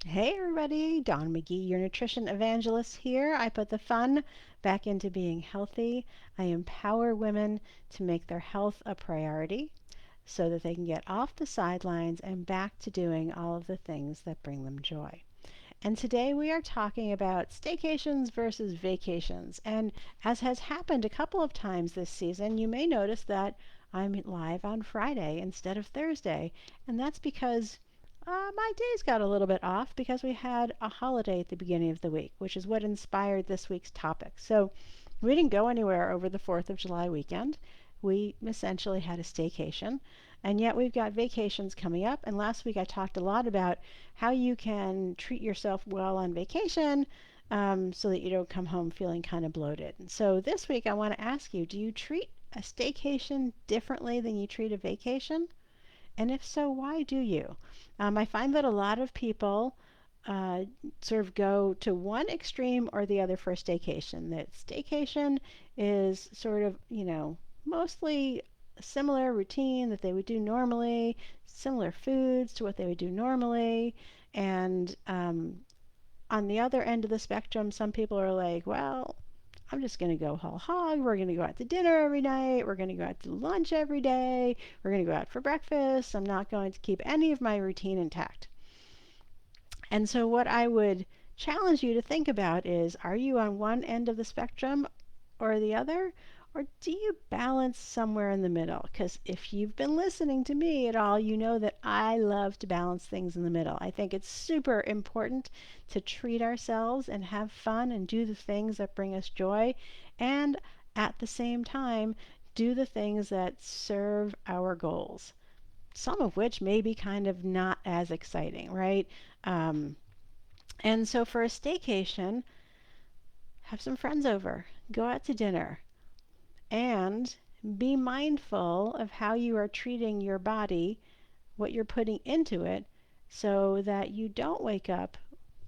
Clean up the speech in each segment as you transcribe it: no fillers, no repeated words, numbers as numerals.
Hey everybody, Dawn McGee, your nutrition evangelist here. I put the fun back into being healthy. I empower women to make their health a priority so that they can get off the sidelines and back to doing all of the things that bring them joy. And today we are talking about staycations versus vacations. And as has happened a couple of times this season, you may notice that I'm live on Friday instead of Thursday. And that's because my days got a little bit off because we had a holiday at the beginning of the week, which is what inspired this week's topic. So we didn't go anywhere over the 4th of July weekend. We essentially had a staycation. And yet we've got vacations coming up. And last week I talked a lot about how you can treat yourself well on vacation so that you don't come home feeling kind of bloated. And so this week I want to ask you, do you treat a staycation differently than you treat a vacation? And if so, why do you? I find that a lot of people uh, sort of go to one extreme or the other for a staycation. That staycation is sort of, mostly a similar routine that they would do normally, similar foods to what they would do normally. And on the other end of the spectrum, some people are like, well, I'm just going to go whole hog. We're going to go out to dinner every night. We're going to go out to lunch every day. We're going to go out for breakfast. I'm not going to keep any of my routine intact. And so, what I would challenge you to think about is, are you on one end of the spectrum or the other? Or do you balance somewhere in the middle? Because if you've been listening to me at all, you know that I love to balance things in the middle. I think it's super important to treat ourselves and have fun and do the things that bring us joy, and at the same time, do the things that serve our goals. Some of which may be kind of not as exciting, right? Um, and so for a staycation, have some friends over, go out to dinner, and be mindful of how you are treating your body, what you're putting into it, so that you don't wake up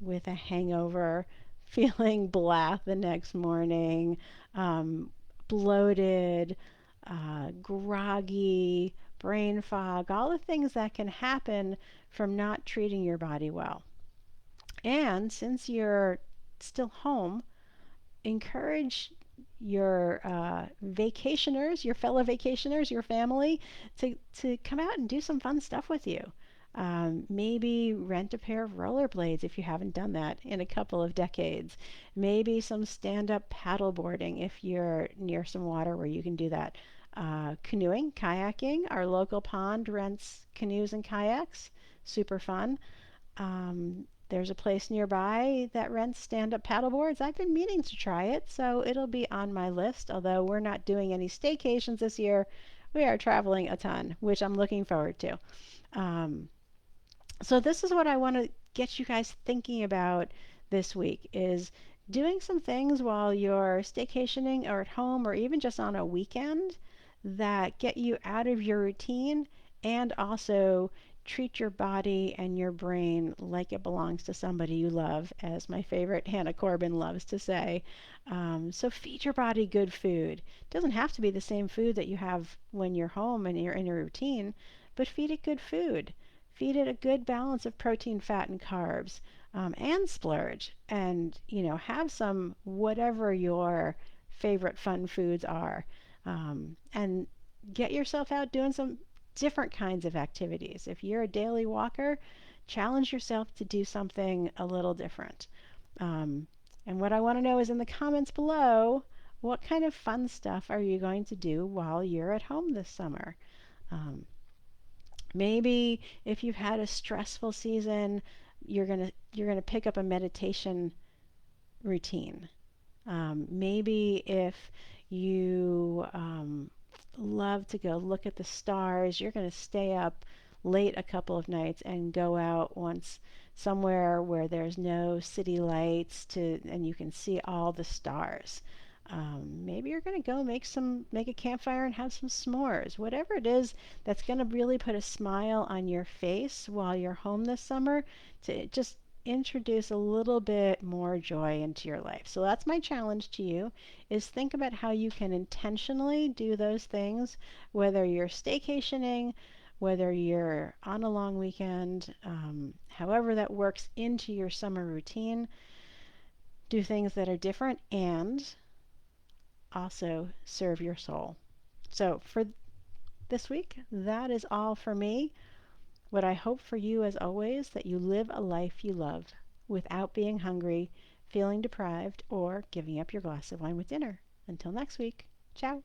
with a hangover, feeling blah the next morning, bloated, groggy, brain fog, all the things that can happen from not treating your body well. And since you're still home, encourage your vacationers, your fellow vacationers, your family, to come out and do some fun stuff with you. Maybe rent a pair of rollerblades if you haven't done that in a couple of decades. Maybe some stand up paddle boarding if you're near some water where you can do that. Canoeing, kayaking. Our local pond rents canoes and kayaks. Super fun. There's a place nearby that rents stand up paddleboards. I've been meaning to try it, so it'll be on my list. Although we're not doing any staycations this year, we are traveling a ton, which I'm looking forward to. Um, so this is what I want to get you guys thinking about this week is doing some things while you're staycationing or at home or even just on a weekend that get you out of your routine and also treat your body and your brain like it belongs to somebody you love, as my favorite Hannah Corbin loves to say. So feed your body good food. It doesn't have to be the same food that you have when you're home and you're in your routine, but feed it good food. Feed it a good balance of protein, fat, and carbs, and splurge. And have some whatever your favorite fun foods are, and get yourself out doing some different kinds of activities. If you're a daily walker, challenge yourself to do something a little different. Um, and what I want to know is in the comments below, what kind of fun stuff are you going to do while you're at home this summer? Um, Maybe if you've had a stressful season, you're gonna pick up a meditation routine. Maybe if you love to go look at the stars, you're going to stay up late a couple of nights and go out once somewhere where there's no city lights and you can see all the stars. Maybe you're going to go make a campfire and have some s'mores. Whatever it is that's going to really put a smile on your face while you're home this summer, to just introduce a little bit more joy into your life. So that's my challenge to you, is think about how you can intentionally do those things, whether you're staycationing, whether you're on a long weekend, however that works into your summer routine. Do things that are different and also serve your soul. So for this week, that is all for me. What I hope for you, as always, that you live a life you love without being hungry, feeling deprived, or giving up your glass of wine with dinner. Until next week, ciao.